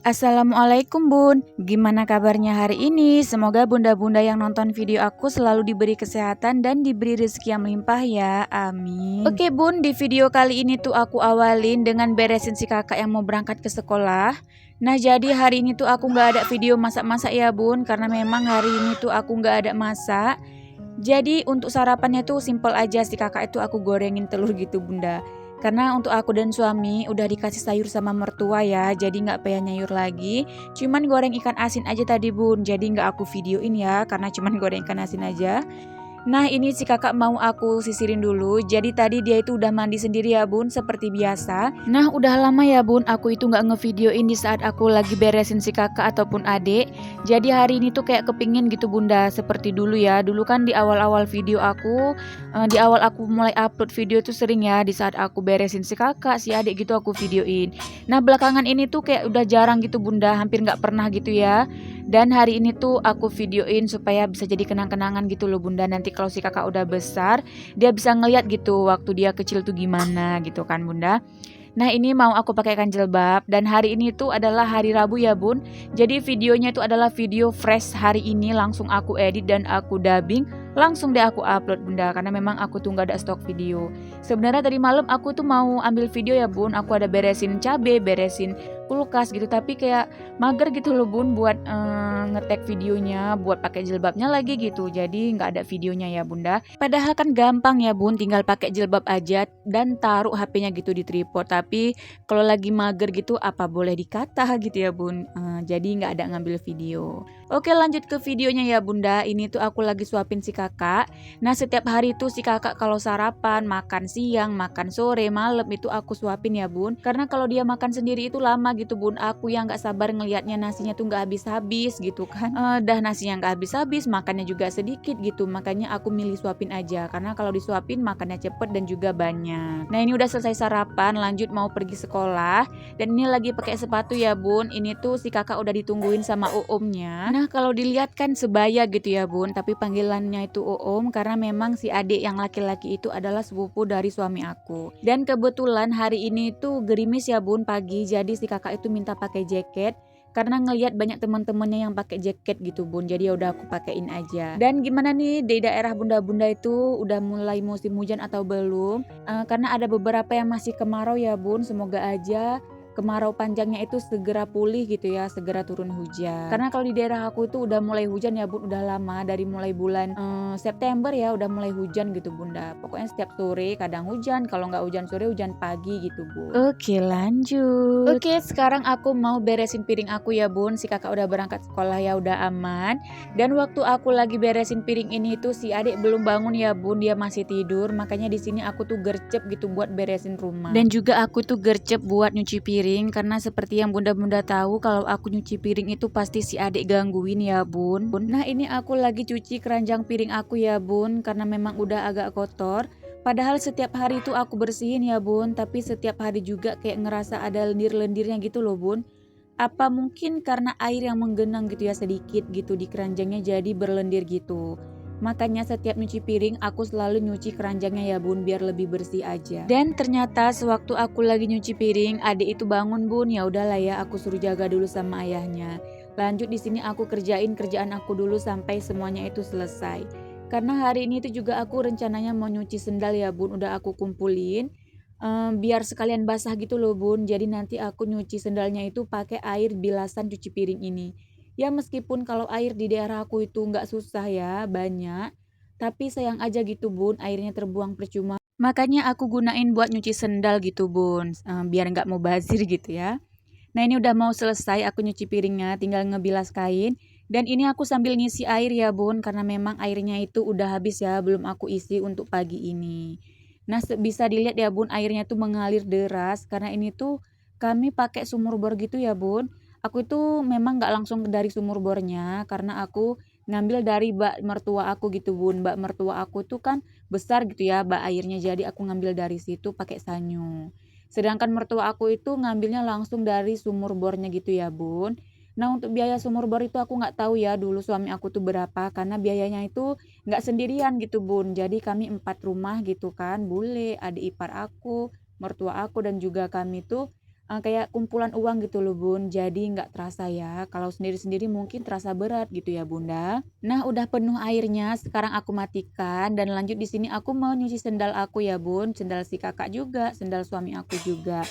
Assalamualaikum Bun, gimana kabarnya hari ini? Semoga bunda-bunda yang nonton video aku selalu diberi kesehatan dan diberi rezeki yang melimpah ya, amin. Oke Bun, di video kali ini tuh aku awalin dengan beresin si kakak yang mau berangkat ke sekolah. Nah jadi hari ini tuh aku gak ada video masak-masak ya Bun, karena memang hari ini tuh aku gak ada masak. Jadi untuk sarapannya tuh simple aja, si kakak itu aku gorengin telur gitu bunda. Karena untuk aku dan suami udah dikasih sayur sama mertua ya, jadi nggak payah nyayur lagi. Cuman goreng ikan asin aja tadi bun, jadi nggak aku videoin ya, karena cuman goreng ikan asin aja. Nah ini si kakak mau aku sisirin dulu. Jadi tadi dia itu udah mandi sendiri ya bun, seperti biasa. Nah udah lama ya bun aku itu gak ngevideoin di saat aku lagi beresin si kakak ataupun adik. Jadi hari ini tuh kayak kepingin gitu bunda, seperti dulu ya. Dulu kan di awal-awal video aku, di awal aku mulai upload video tuh sering ya di saat aku beresin si kakak, si adik gitu aku videoin. Nah belakangan ini tuh kayak udah jarang gitu bunda, hampir gak pernah gitu ya. Dan hari ini tuh aku videoin supaya bisa jadi kenang-kenangan gitu loh bunda. Nanti kalau si kakak udah besar, dia bisa ngeliat gitu waktu dia kecil tuh gimana gitu kan bunda. Nah ini mau aku pakaikan jilbab dan hari ini tuh adalah hari Rabu ya bun. Jadi videonya itu adalah video fresh hari ini, langsung aku edit dan aku dubbing, langsung deh aku upload bunda, karena memang aku tuh gak ada stok video. Sebenarnya tadi malam aku tuh mau ambil video ya bun, aku ada beresin cabe, beresin kulkas gitu, tapi kayak mager gitu loh bun buat ngetek videonya, buat pakai jilbabnya lagi gitu, jadi nggak ada videonya ya bunda. Padahal kan gampang ya bun, tinggal pakai jilbab aja dan taruh HP-nya gitu di tripod. Tapi kalau lagi mager gitu apa boleh dikata gitu ya bun. Jadi nggak ada ngambil video. Oke lanjut ke videonya ya bunda. Ini tuh aku lagi suapin si kakak. Nah setiap hari tuh si kakak kalau sarapan, makan siang, makan sore, malam itu aku suapin ya bun. Karena kalau dia makan sendiri itu lama gitu bun. Aku yang nggak sabar ngelihatnya nasinya tuh nggak habis-habis gitu kan. Dah nasinya nggak habis-habis, makannya juga sedikit gitu. Makanya aku milih suapin aja. Karena kalau disuapin makannya cepet dan juga banyak. Nah ini udah selesai sarapan, lanjut mau pergi sekolah. Dan ini lagi pakai sepatu ya bun. Ini tuh si kakak udah ditungguin sama uumnya. Nah kalau dilihat kan sebaya gitu ya bun. Tapi panggilannya itu uum karena memang si adik yang laki-laki itu adalah sepupu dari suami aku. Dan kebetulan hari ini tuh gerimis ya bun pagi. Jadi si kakak itu minta pakai jaket. Karena ngelihat banyak teman-temannya yang pakai jaket gitu bun, jadi ya udah aku pakein aja. Dan gimana nih di daerah bunda-bunda itu udah mulai musim hujan atau belum? Karena ada beberapa yang masih kemarau ya bun, semoga aja kemarau panjangnya itu segera pulih gitu ya, segera turun hujan. Karena kalau di daerah aku itu udah mulai hujan ya bun, udah lama dari mulai bulan September ya udah mulai hujan gitu bunda. Pokoknya setiap sore kadang hujan, kalau nggak hujan sore hujan pagi gitu bun. Oke lanjut. Oke sekarang aku mau beresin piring aku ya bun, si kakak udah berangkat sekolah ya udah aman. Dan waktu aku lagi beresin piring ini tuh si adik belum bangun ya bun, dia masih tidur. Makanya di sini aku tuh gercep gitu buat beresin rumah. Dan juga aku tuh gercep buat nyuci piring karena seperti yang bunda-bunda tahu kalau aku nyuci piring itu pasti si adik gangguin ya bun. Nah ini aku lagi cuci keranjang piring aku ya bun, karena memang udah agak kotor. Padahal setiap hari itu aku bersihin ya bun, tapi setiap hari juga kayak ngerasa ada lendir-lendirnya gitu loh bun. Apa mungkin karena air yang menggenang gitu ya sedikit gitu di keranjangnya jadi berlendir gitu. Makanya setiap nyuci piring aku selalu nyuci keranjangnya ya bun biar lebih bersih aja. Dan ternyata sewaktu aku lagi nyuci piring, adik itu bangun bun. Ya udahlah ya, aku suruh jaga dulu sama ayahnya. Lanjut di sini aku kerjain kerjaan aku dulu sampai semuanya itu selesai. Karena hari ini itu juga aku rencananya mau nyuci sendal ya bun, udah aku kumpulin. Biar sekalian basah gitu loh bun, jadi nanti aku nyuci sendalnya itu pakai air bilasan cuci piring ini. Ya meskipun kalau air di daerah aku itu nggak susah ya, banyak. Tapi sayang aja gitu bun, airnya terbuang percuma. Makanya aku gunain buat nyuci sendal gitu bun, biar nggak mau bazir gitu ya. Nah ini udah mau selesai aku nyuci piringnya, tinggal ngebilas kain. Dan ini aku sambil ngisi air ya bun, karena memang airnya itu udah habis ya, belum aku isi untuk pagi ini. Nah bisa dilihat ya bun, airnya tuh mengalir deras, karena ini tuh kami pakai sumur bor gitu ya bun. Aku itu memang gak langsung dari sumur bornya, karena aku ngambil dari bak mertua aku gitu bun. Bak mertua aku tuh kan besar gitu ya bak airnya, jadi aku ngambil dari situ pakai sanyu. Sedangkan mertua aku itu ngambilnya langsung dari sumur bornya gitu ya bun. Nah untuk biaya sumur bor itu aku nggak tahu ya dulu suami aku tuh berapa, karena biayanya itu nggak sendirian gitu bun. Jadi kami 4 rumah gitu kan, bule, adik ipar aku, mertua aku dan juga kami tuh kayak kumpulan uang gitu loh bun, jadi nggak terasa ya, kalau sendiri-sendiri mungkin terasa berat gitu ya bunda. Nah udah penuh airnya, sekarang aku matikan dan lanjut di sini aku mau nyuci sendal aku ya bun, sendal si kakak juga, sendal suami aku juga.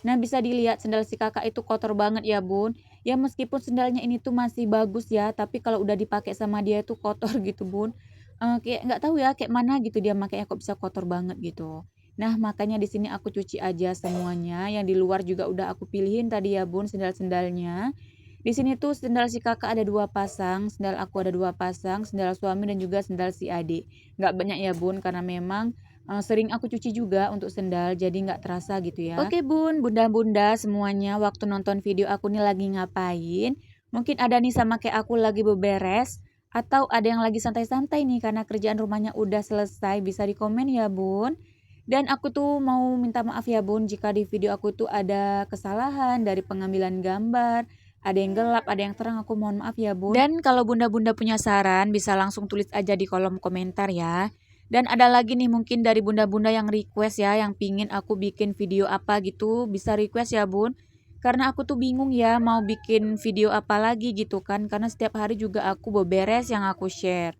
Nah bisa dilihat sendal si kakak itu kotor banget ya bun, ya meskipun sendalnya ini tuh masih bagus ya, tapi kalau udah dipakai sama dia itu kotor gitu bun. Kayak nggak tahu ya kayak mana gitu dia makanya kok bisa kotor banget gitu. Nah, makanya di sini aku cuci aja semuanya, yang di luar juga udah aku pilihin tadi ya bun sendal-sendalnya. Di sini tuh sendal si kakak ada 2 pasang, sendal aku ada 2 pasang, sendal suami dan juga sendal si adik. Nggak banyak ya bun, karena memang sering aku cuci juga untuk sendal, jadi nggak terasa gitu ya. Oke bun, bunda-bunda semuanya waktu nonton video aku nih lagi ngapain? Mungkin ada nih sama kayak aku lagi beberes, atau ada yang lagi santai-santai nih karena kerjaan rumahnya udah selesai, bisa di komen ya bun. Dan aku tuh mau minta maaf ya bun jika di video aku tuh ada kesalahan dari pengambilan gambar, ada yang gelap, ada yang terang, aku mohon maaf ya bun. Dan kalau bunda-bunda punya saran bisa langsung tulis aja di kolom komentar ya. Dan ada lagi nih mungkin dari bunda-bunda yang request ya, yang pingin aku bikin video apa gitu, bisa request ya bun. Karena aku tuh bingung ya mau bikin video apa lagi gitu kan, karena setiap hari juga aku beberes yang aku share.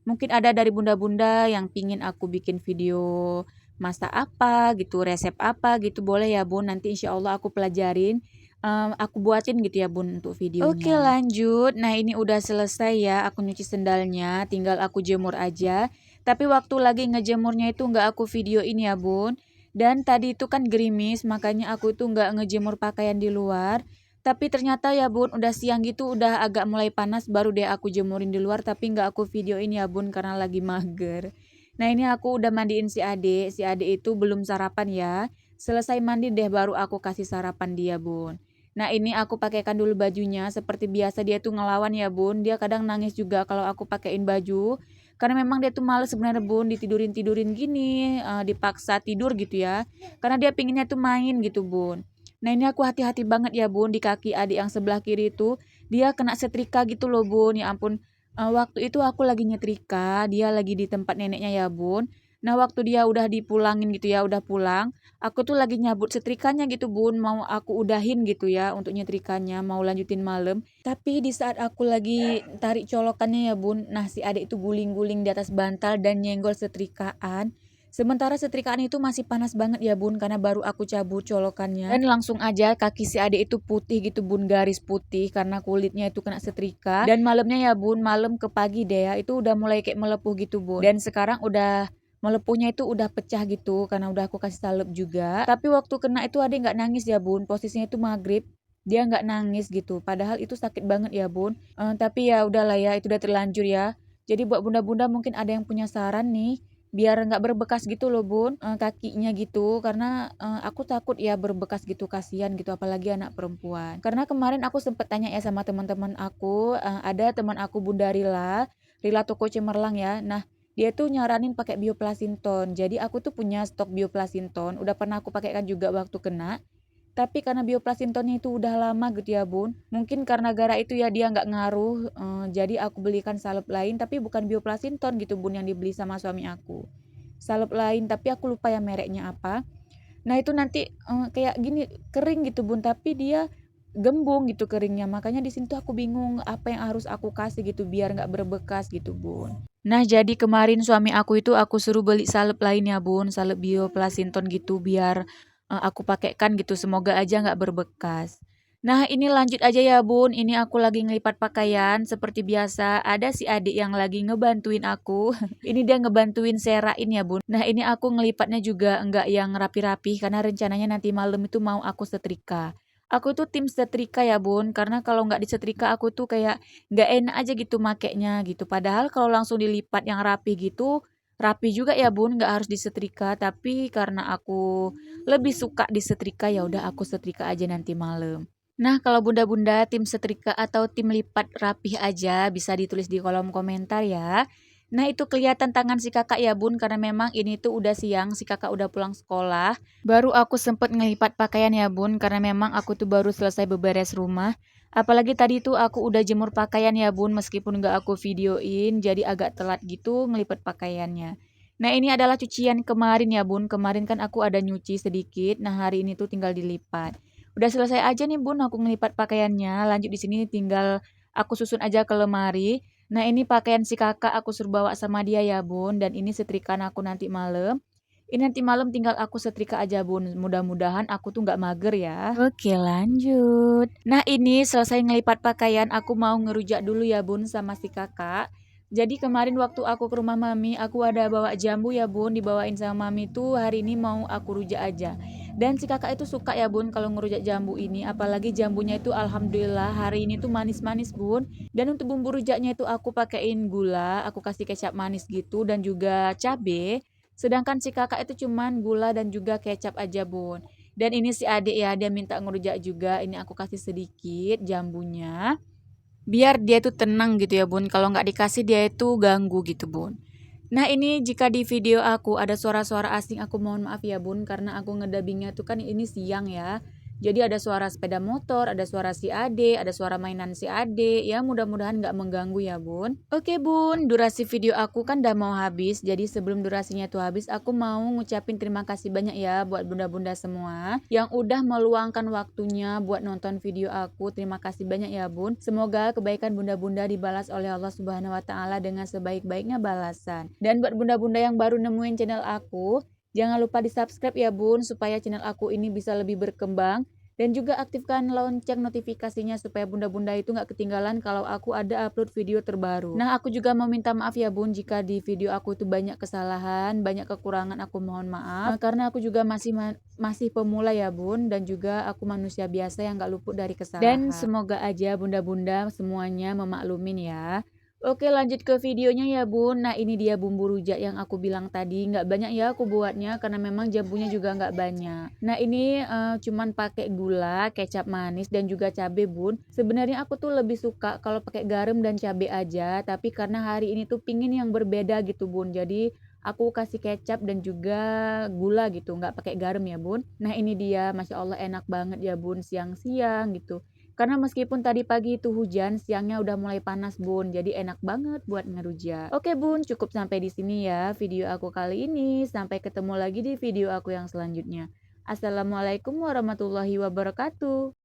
Mungkin ada dari bunda-bunda yang pingin aku bikin video masak apa gitu, resep apa gitu, boleh ya bun, nanti insya Allah aku pelajarin, aku buatin gitu ya bun untuk videonya. Oke lanjut, nah ini udah selesai ya, aku nyuci sendalnya, tinggal aku jemur aja. Tapi waktu lagi ngejemurnya itu nggak aku videoin ya bun. Dan tadi itu kan gerimis, makanya aku tuh nggak ngejemur pakaian di luar. Tapi ternyata ya bun, udah siang gitu, udah agak mulai panas, baru deh aku jemurin di luar, tapi nggak aku videoin ya bun, karena lagi mager. Nah ini aku udah mandiin si adik itu belum sarapan ya. Selesai mandi deh baru aku kasih sarapan dia bun. Nah ini aku pakaikan dulu bajunya, seperti biasa dia tuh ngelawan ya bun. Dia kadang nangis juga kalau aku pakein baju. Karena memang dia tuh males sebenarnya bun, ditidurin-tidurin gini, dipaksa tidur gitu ya. Karena dia pinginnya tuh main gitu bun. Nah ini aku hati-hati banget ya bun, di kaki adik yang sebelah kiri itu dia kena setrika gitu loh bun. Ya ampun, waktu itu aku lagi nyetrika, dia lagi di tempat neneknya ya bun. Nah waktu dia udah dipulangin gitu ya, udah pulang, aku tuh lagi nyabut setrikanya gitu bun, mau aku udahin gitu ya untuk nyetrikanya, mau lanjutin malam. Tapi di saat aku lagi tarik colokannya ya bun, nah si adik itu guling-guling di atas bantal dan nyenggol setrikaan. Sementara setrikaan itu masih panas banget ya bun, karena baru aku cabut colokannya. Dan langsung aja kaki si adik itu putih gitu bun, garis putih karena kulitnya itu kena setrika. Dan malamnya ya bun, malam ke pagi deh ya, itu udah mulai kayak melepuh gitu bun. Dan sekarang udah melepuhnya itu udah pecah gitu karena udah aku kasih salep juga. Tapi waktu kena itu adik nggak nangis ya bun, posisinya itu maghrib. Dia nggak nangis gitu, padahal itu sakit banget ya bun. Tapi ya udahlah ya, itu udah terlanjur ya. Jadi buat bunda-bunda mungkin ada yang punya saran nih, biar nggak berbekas gitu loh bun, kakinya gitu, karena aku takut ya berbekas gitu, kasihan gitu apalagi anak perempuan. Karena kemarin aku sempet tanya ya sama teman-teman aku, ada teman aku Bunda Rila, Rila toko Cemerlang ya. Nah dia tuh nyaranin pakai bioplasinton, jadi aku tuh punya stok bioplasinton, udah pernah aku pakaikan juga waktu kena. Tapi karena bioplasintonnya itu udah lama gitu ya bun, mungkin karena gara itu ya dia nggak ngaruh, jadi aku belikan salep lain tapi bukan bioplasinton gitu bun yang dibeli sama suami aku. Salep lain tapi aku lupa ya mereknya apa. Nah itu nanti kayak gini kering gitu bun, tapi dia gembung gitu keringnya. Makanya di sini tuh aku bingung apa yang harus aku kasih gitu biar nggak berbekas gitu bun. Nah jadi kemarin suami aku itu aku suruh beli salep lain ya bun, salep bioplasinton gitu biar aku pakaikan gitu, semoga aja nggak berbekas. Nah ini lanjut aja ya bun, ini aku lagi ngelipat pakaian seperti biasa, ada si adik yang lagi ngebantuin aku. Ini dia ngebantuin serain ya bun. Nah ini aku ngelipatnya juga enggak yang rapi-rapi karena rencananya nanti malam itu mau aku setrika. Aku tuh tim setrika ya bun, karena kalau nggak disetrika aku tuh kayak nggak enak aja gitu makainya gitu. Padahal kalau langsung dilipat yang rapi gitu, rapi juga ya bun, nggak harus disetrika. Tapi karena aku lebih suka disetrika, ya udah aku setrika aja nanti malam. Nah, kalau bunda-bunda tim setrika atau tim lipat rapih aja bisa ditulis di kolom komentar ya. Nah, itu kelihatan tangan si kakak ya bun, karena memang ini tuh udah siang, si kakak udah pulang sekolah. Baru aku sempet ngelipat pakaian ya bun, karena memang aku tuh baru selesai beberes rumah. Apalagi tadi tuh aku udah jemur pakaian ya bun, meskipun nggak aku videoin, jadi agak telat gitu ngelipat pakaiannya. Nah, ini adalah cucian kemarin ya bun, kemarin kan aku ada nyuci sedikit, nah hari ini tuh tinggal dilipat. Udah selesai aja nih Bun aku ngelipat pakaiannya. Lanjut di sini tinggal aku susun aja ke lemari. Nah ini pakaian si kakak aku suruh bawa sama dia ya Bun. Dan ini setrikaan aku nanti malam. Ini nanti malam tinggal aku setrika aja Bun. Mudah-mudahan aku tuh nggak mager ya. Oke lanjut. Nah ini selesai ngelipat pakaian aku mau ngerujak dulu ya Bun sama si kakak. Jadi kemarin waktu aku ke rumah mami aku ada bawa jambu ya Bun. Dibawain sama mami tuh hari ini mau aku rujak aja. Dan si kakak itu suka ya Bun kalau ngerujak jambu ini. Apalagi jambunya itu alhamdulillah hari ini tuh manis-manis Bun. Dan untuk bumbu rujaknya itu aku pakein gula. Aku kasih kecap manis gitu dan juga cabe. Sedangkan si kakak itu cuman gula dan juga kecap aja Bun. Dan ini si adik ya dia minta ngerujak juga. Ini aku kasih sedikit jambunya. Biar dia tuh tenang gitu ya Bun. Kalau nggak dikasih dia itu ganggu gitu Bun. Nah ini jika di video aku ada suara-suara asing aku mohon maaf ya Bun. Karena aku ngedabingnya tuh kan ini siang ya. Jadi ada suara sepeda motor, ada suara si Ade, ada suara mainan si Ade. Ya mudah-mudahan nggak mengganggu ya Bun. Oke Bun, durasi video aku kan udah mau habis. Jadi sebelum durasinya tuh habis aku mau ngucapin terima kasih banyak ya buat bunda-bunda semua. Yang udah meluangkan waktunya buat nonton video aku. Terima kasih banyak ya Bun. Semoga kebaikan bunda-bunda dibalas oleh Allah Subhanahu wa Ta'ala dengan sebaik-baiknya balasan. Dan buat bunda-bunda yang baru nemuin channel aku, jangan lupa di subscribe ya Bun, supaya channel aku ini bisa lebih berkembang. Dan juga aktifkan lonceng notifikasinya supaya bunda-bunda itu nggak ketinggalan kalau aku ada upload video terbaru. Nah aku juga mau minta maaf ya Bun jika di video aku itu banyak kesalahan, banyak kekurangan aku mohon maaf. Karena aku juga masih pemula ya Bun dan juga aku manusia biasa yang nggak luput dari kesalahan. Dan semoga aja bunda-bunda semuanya memaklumin ya. Oke lanjut ke videonya ya Bun. Nah ini dia bumbu rujak yang aku bilang tadi. Nggak banyak ya aku buatnya karena memang jambunya juga nggak banyak. Nah ini cuman pakai gula, kecap manis dan juga cabai Bun. Sebenarnya aku tuh lebih suka kalau pakai garam dan cabai aja. Tapi karena hari ini tuh pingin yang berbeda gitu Bun. Jadi aku kasih kecap dan juga gula gitu. Nggak pakai garam ya Bun. Nah ini dia Masya Allah enak banget ya Bun siang-siang gitu. Karena meskipun tadi pagi itu hujan, siangnya udah mulai panas Bun. Jadi enak banget buat ngerujak. Oke Bun, cukup sampai di sini ya video aku kali ini. Sampai ketemu lagi di video aku yang selanjutnya. Assalamualaikum warahmatullahi wabarakatuh.